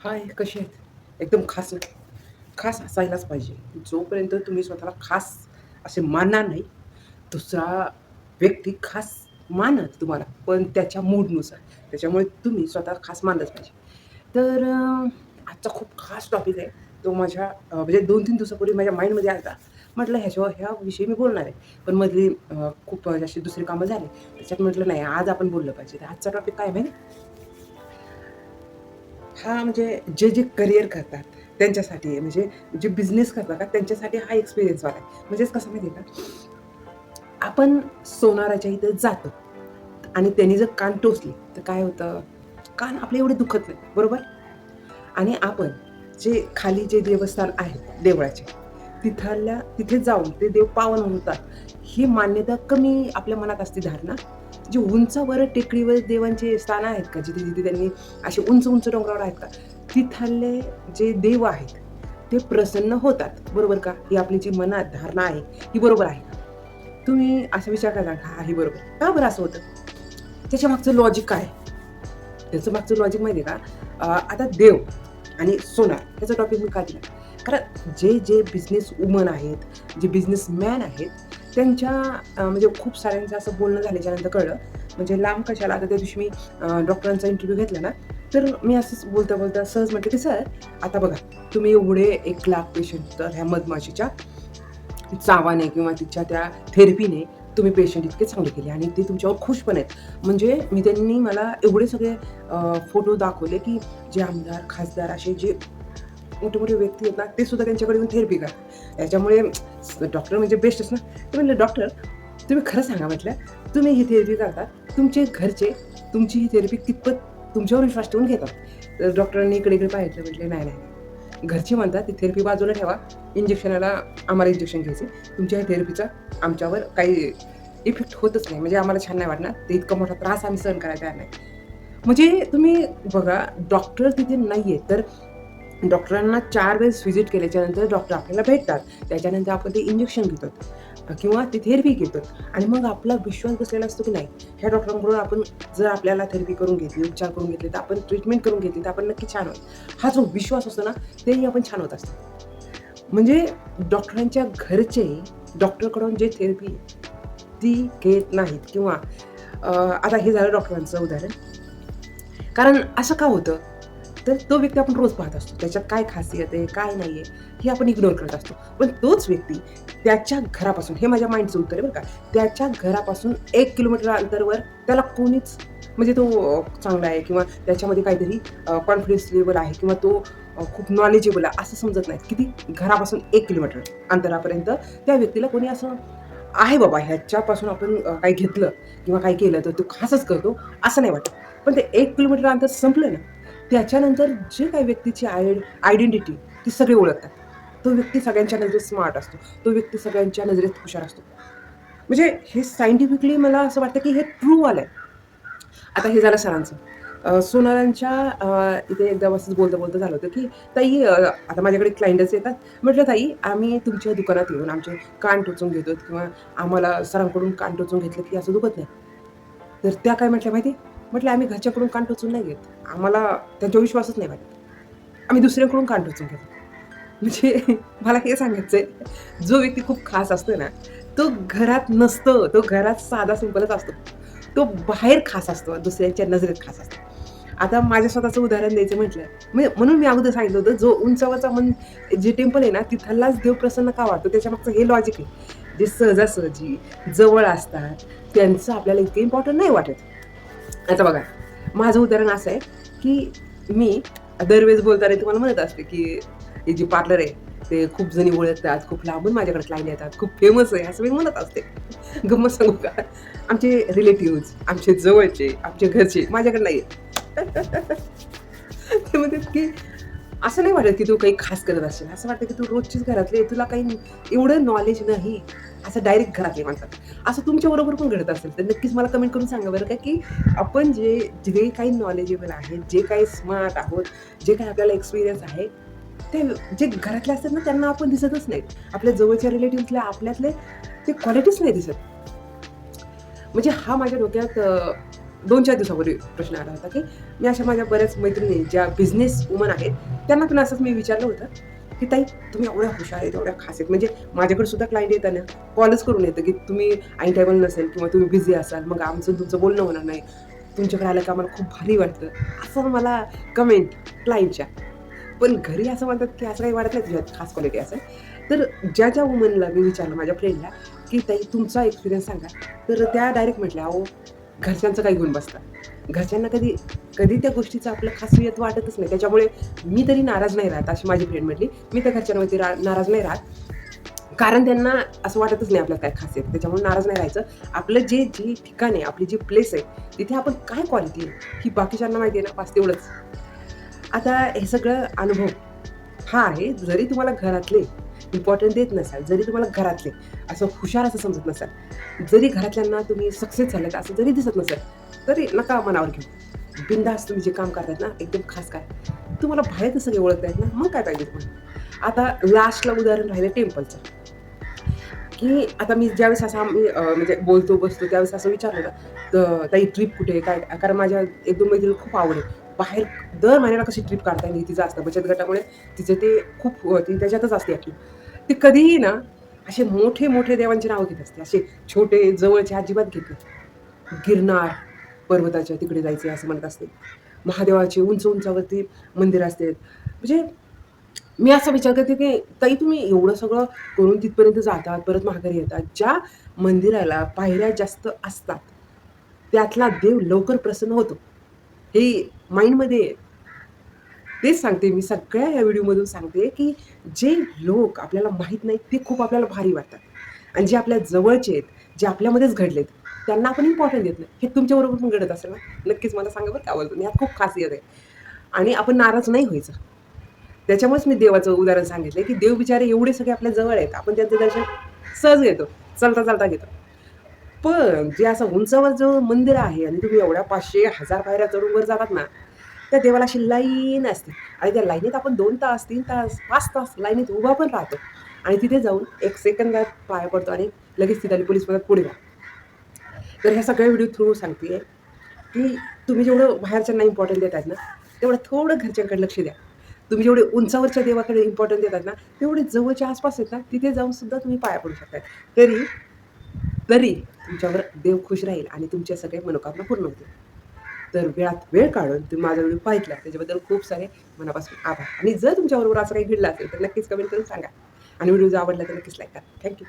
हाय, कसे आहेत? एकदम खास ना? खास असायलाच पाहिजे. जोपर्यंत तुम्ही स्वतःला खास असे मानणार नाही, दुसरा व्यक्ती खास मानेल तुम्हाला, पण त्याच्या मूडनुसार. त्याच्यामुळे तुम्ही स्वतःला खास मानलंच पाहिजे. तर आजचा खूप खास टॉपिक आहे. तो माझ्या म्हणजे 2-3 दिवसापूर्वी माझ्या माइंडमध्ये आला म्हटलं ह्याविषयी मी बोलणार आहे. पण मधली खूप अशी दुसरी कामं झाली. त्याच्यात म्हटलं नाही, आज आपण बोललं पाहिजे. तर आजचा टॉपिक काय आहे माहिती आहे? हां, म्हणजे जे करियर करतात त्यांच्यासाठी आहे. म्हणजे जे बिझनेस करतात ना, त्यांच्यासाठी हा एक्सपिरियन्सवाला आहे. म्हणजेच कसं माहिती आहे का, आपण सोनाराच्या इथं जातो आणि त्यांनी जर कान टोचले, तर काय होतं, कान आपले एवढे दुखत नाही, बरोबर? आणि आपण जे खाली जे देवस्थान आहेत देवळाचे, तिथे जाऊन ते देव पावन होतात, ही मान्यता कमी आपल्या मनात असते धारणा. जे उंचावर टेकडीवर देवांचे स्थान आहेत का, जिथे-जिथे त्यांनी असे उंच-उंच डोंगरावर आहेत का, तिथले जे देव आहेत, ते प्रसन्न होतात, बरोबर का? ही आपली जी मनात धारणा आहे, ही बरोबर आहे का? तुम्ही असा विचार करा, हां, हे बरोबर. का बरं असं होतं? त्याच्या मागचं लॉजिक काय आहे? त्याचं मागचं लॉजिक माहिती आहे का? आता देव आणि सोनार ह्याचा टॉपिक मी का दिला? कारण जे बिझनेस वुमन आहेत, जे बिझनेसमॅन आहेत, त्यांच्या म्हणजे खूप साऱ्यांचं असं बोलणं झाल्याच्यानंतर कळलं, म्हणजे लांब कशाला, आता त्या दिवशी मी डॉक्टरांचा इंटरव्ह्यू घेतला ना, तर मी असंच बोलता-बोलता सहज म्हटलं, की "सर, आता बघा, तुम्ही एवढे 1,00,000 पेशंट तर ह्या मधमाशीच्या चावाने किंवा तिच्या त्या थेरपीने तुम्ही पेशंट इतके चांगले केले आणि ते तुमच्यावर खुश पण आहेत." म्हणजे त्यांनी मला एवढे सगळे फोटो दाखवले, की जे आमदार, खासदार असे जे मोठे-मोठे व्यक्ती आहेत ना, ते सुद्धा त्यांच्याकडे येऊन थेरपी करतात. त्याच्यामुळे डॉक्टर म्हणजे बेस्टच ना. ते म्हटले, "डॉक्टर, तुम्ही खरं सांगा," म्हटलं, "तुम्ही ही थेरपी करता, तुमचे घरचे तुमची ही थेरपी कितपत तुमच्यावर विश्वास ठेवून घेतात?" तर डॉक्टरांनी इकडे-इकडे पाहिलं, म्हटले, "नाही, नाही, नाही. घरचे म्हणतात ती थेरपी बाजूला ठेवा. इंजेक्शनाला आम्हाला इंजेक्शन घ्यायचे. तुमच्या ह्या थेरपीचा आमच्यावर काही इफेक्ट होतच नाही. म्हणजे आम्हाला छान नाही वाटणार. ते इतका मोठा त्रास आम्ही सहन करायला तयार नाही." म्हणजे तुम्ही बघा, डॉक्टर तिथे नाहीये, तर डॉक्टरांना 4 वेळेस व्हिजिट केल्याच्यानंतर डॉक्टर आपल्याला भेटतात. त्याच्यानंतर आपण ते इंजेक्शन घेतो किंवा ती थेरपी घेतो आणि मग आपला विश्वास बसलेला असतो, की नाही, ह्या डॉक्टरांकडून आपण जर आपल्याला थेरपी करून घेतली, उपचार करून घेतले, तर आपण ट्रीटमेंट करून घेतली, तर आपण नक्की छान होईल. हा जो विश्वास असतो ना, तेही आपण छान होत असतो. म्हणजे डॉक्टरांच्या घरचे डॉक्टरकडून जे थेरपी ती घेत नाहीत किंवा आता हे झालं डॉक्टरांचं उदाहरण. कारण असं का होतं? तर तो व्यक्ती आपण रोज पाहत असतो. त्याच्यात काय खासियत आहे, काय नाहीये, हे आपण इग्नोर करत असतो. पण तोच व्यक्ती त्याच्या घरापासून, हे माझ्या माइंडचं उत्तर आहे बरं का. त्याच्या घरापासून 1 किलोमीटर अंतरावर त्याला कोणीच, म्हणजे तो चांगला आहे किंवा त्याच्यामध्ये काहीतरी कॉन्फिडन्स लेव्हल आहे किंवा तो खूप नॉलेजेबल आहे असं समजत नाही. किती? घरापासून 1 किलोमीटर अंतरापर्यंत त्या व्यक्तीला कोणी असं आहे बाबा ह्याच्यापासून आपण काही घेतलं किंवा काही केलं तर तो खासच करतो असं नाही वाटत. पण ते 1 किलोमीटर अंतर संपलं ना, त्याच्यानंतर जे काही व्यक्तीची आयडेंटिटी ती सगळे ओळखतात. तो व्यक्ती सगळ्यांच्या नजरेत स्मार्ट असतो. तो व्यक्ती सगळ्यांच्या नजरेत हुशार असतो. म्हणजे हे सायंटिफिकली मला असं वाटतं, की हे ट्रू वालं आहे. आता हे झालं सरांचं. सोनारांच्या इथे एकदा असंच बोलता-बोलता झालं होतं, की "ताई, आता माझ्याकडे क्लायंटच येतात." म्हटलं, "ताई, आम्ही तुमच्या दुकानात येऊन आमचे कान टोचून घेतो किंवा आम्हाला सरांकडून कान टोचून घेतलं, की असं दुखत नाही." तर त्या काय म्हटल्या माहिती आहे? म्हटल्या, "आम्ही घरच्याकडून कान टोचून नाही घेत. आम्हाला त्यांच्यावर विश्वासच नाही वाटत. आम्ही दुसऱ्याकडून कान टोचून घेतो." म्हणजे मला हे सांगायचंय, जो व्यक्ती खूप खास असतो ना, तो घरात नसतो. तो घरात साधा सिंपलच असतो. तो बाहेर खास असतो, दुसऱ्यांच्या नजरेत खास असतो. आता माझ्या स्वतःचं उदाहरण द्यायचं म्हटलं, म्हणजे म्हणून मी अगोदर सांगितलं होतं, जो उंचावरचा जे टेम्पल आहे ना, तिथलाच देव प्रसन्न का वाटतो? त्याच्यामागचं हे लॉजिक आहे. जे सहजासहजी जवळ असतात, त्यांचं आपल्याला इतकं इम्पोर्टंट नाही वाटत. आता बघा, माझं उदाहरण असं आहे, की मी दरवेळेस बोलताना तुम्हाला म्हणत असते, की हे जे पार्लर आहे, ते खूप जणी ओळखतात, खूप लांबून माझ्याकडे क्लायंट येतात, खूप फेमस आहे, असं मी म्हणत असते. गंमत सांगू का? आमचे रिलेटिव्हज, आमचे जवळचे, आमचे घरचे माझ्याकडे नाही आहेत. ते म्हणतात, की असं नाही वाटत, की तू काही खास करत असेल. असं वाटतं, की तू रोजचीच घरातली आहे. तुला काही एवढं नॉलेज नाही. असं डायरेक्ट घरातले म्हणतात. असं तुमच्याबरोबर पण घडत असेल, तर नक्कीच मला कमेंट करून सांगा बरं का, की आपण जे काही नॉलेजेबल आहेत, जे काही स्मार्ट आहोत, जे काही आपल्याला एक्सपिरियन्स आहे, ते जे घरातले असतात ना, त्यांना आपण दिसतच नाहीत. आपल्या जवळच्या रिलेटिव्हजला आपल्यातले ते क्वालिटीच नाही दिसत. म्हणजे हा माझ्या डोक्यात 2-4 दिवसापूर्वी प्रश्न आला होता, की मी अशा माझ्या बऱ्याच मैत्रिणी ज्या बिझनेस वुमन आहेत, त्यांना पण असंच मी विचारलं होतं, की "ताई तुम्ही एवढ्या हुशार आहेत, एवढ्या खास आहेत." म्हणजे माझ्याकडे सुद्धा क्लायंट येतात ना, कॉलच करून येतं, की तुम्ही ऐन टाईमाला नसेल किंवा तुम्ही बिझी असाल, मग आमचं तुमचं बोलणं होणार नाही. तुमच्याकडे आलं की आम्हाला खूप भारी वाटतं. असं मला कमेंट क्लायंटच्या. पण घरी असं म्हणतात, की असं काही वाटत नाही तुझ्यात खास क्वालिटी असं. तर ज्या वुमनला मी विचारलं माझ्या फ्रेंडला, की "ताई तुमचा एक्सपिरियन्स सांगा." तर त्या डायरेक्ट म्हटल्या, "अहो, घरच्यांचं काय घेऊन बसता." घरच्यांना कधी कधी त्या गोष्टीचं आपलं खासियत वाटतच नाही. त्याच्यामुळे मी तरी नाराज नाही राहत, अशी माझी फ्रेंड म्हटली. "मी तर घरच्यांवरती नाराज नाही राहत. कारण त्यांना असं वाटतच नाही आपल्यात काय खासियत. त्याच्यामुळे नाराज नाही राहायचं. आपलं जे ठिकाण आहे, आपली जी प्लेस आहे, तिथे आपण काय क्वालिटी आहे, ही बाकीच्यांना माहिती आहे ना, बास तेवढंच." आता हे सगळं अनुभव हा आहे. जरी तुम्हाला घरातले इम्पॉर्टंट देत नसाल, जरी तुम्हाला घरातले असं हुशार असं समजत नसाल, जरी घरातल्यांना तुम्ही सक्सेस झालात असं जरी दिसत नसेल, तरी नका मनावर घेऊ. बिनधास्त तुम्ही जे काम करतायत ना, एकदम खास काय. तुम्हाला बाहेर तर सगळे ओळखतायत ना, मग काय पाहिजे तुम्हाला? आता लास्टला उदाहरण राहिलं टेम्पलचं, की आता मी ज्यावेळेस असं आम्ही म्हणजे बोलतो, बसतो त्यावेळेस असं विचारलं होतं, तर "ताई ट्रिप कुठे आहे? काय?" कारण माझ्या 1-2 मैत्रिणीला खूप आवड आहे. बाहेर दर महिन्याला कशी ट्रिप काढता येईल हे तिचं असतं. बचत गटामुळे तिचं ते खूप ती त्याच्यातच असते ॲक्टिव्ह. ती कधीही ना असे मोठे-मोठे देवांची नावं घेत असते. असे छोटे जवळचे अजिबात घेत नाही. गिरनार पर्वताच्या तिकडे जायचे असं म्हणत असते. महादेवाची उंच-उंचावरती मंदिरं असतात. म्हणजे मी असा विचार करते, की ताई तुम्ही एवढं सगळं करून तिथपर्यंत जातात, परत माघारी येतात. ज्या मंदिराला पायऱ्या जास्त असतात, त्यातला देव लवकर प्रसन्न होतो. हे माइंडमध्ये आहे. तेच सांगते मी सगळ्या या व्हिडिओमधून सांगते, की जे लोक आपल्याला माहीत नाहीत, ते खूप आपल्याला भारी वाटतात. आणि जे आपल्या जवळचे आहेत, जे आपल्यामध्येच घडलेत, त्यांना आपण इम्पॉर्टन्स देत नाही. हे तुमच्याबरोबर पण घडत असेल ना? नक्कीच मला सांगा बरं का आवर्जून. यात खूप खासियत आहे. आणि आपण नाराज नाही व्हायचं. त्याच्यामुळेच मी देवाचं उदाहरण सांगितलंय, की देव बिचारे एवढे सगळे आपल्या जवळ आहेत. आपण त्यांचं दर्शन सहज घेतो. चालता-चालता घेतो. पण जे असं उंचावर जो मंदिर आहे आणि तुम्ही एवढ्या 500, 1000 पायऱ्या चढून वर जातात ना, त्या देवाला अशी लाईन असते आणि त्या लाईनीत आपण 2 तास, 3 तास, 5 तास लाईनीत उभा पण राहतो आणि तिथे जाऊन 1 सेकंदात पाया पडतो आणि लगेच तिथली पोलीस म्हणतात, "पुढे व्हा." तर ह्या सगळ्या व्हिडिओ थ्रू सांगतेय, की तुम्ही जेवढं बाहेरच्यांना इम्पॉर्टन्स देतायत ना, तेवढं थोडं घरच्यांकडे लक्ष द्या. तुम्ही जेवढे उंचावरच्या देवाकडे इम्पॉर्टन्स देतात ना, तेवढे जवळच्या आसपास आहेत ना, तिथे जाऊन सुद्धा तुम्ही पाया पडू शकता. तरी तरी तुमच्यावर देव खुश राहील आणि तुमच्या सगळ्या मनोकामना पूर्ण होतील. तर वेळात वेळ काढून तुम्ही माझा व्हिडिओ पाहिला त्याच्याबद्दल खूप सारे मनापासून आभार. आणि जर तुमच्याबरोबर असं काही घडलं असेल, तर नक्कीच कमेंट करून सांगा. आणि व्हिडिओ जर आवडला तर नक्कीच लाईक करा. थँक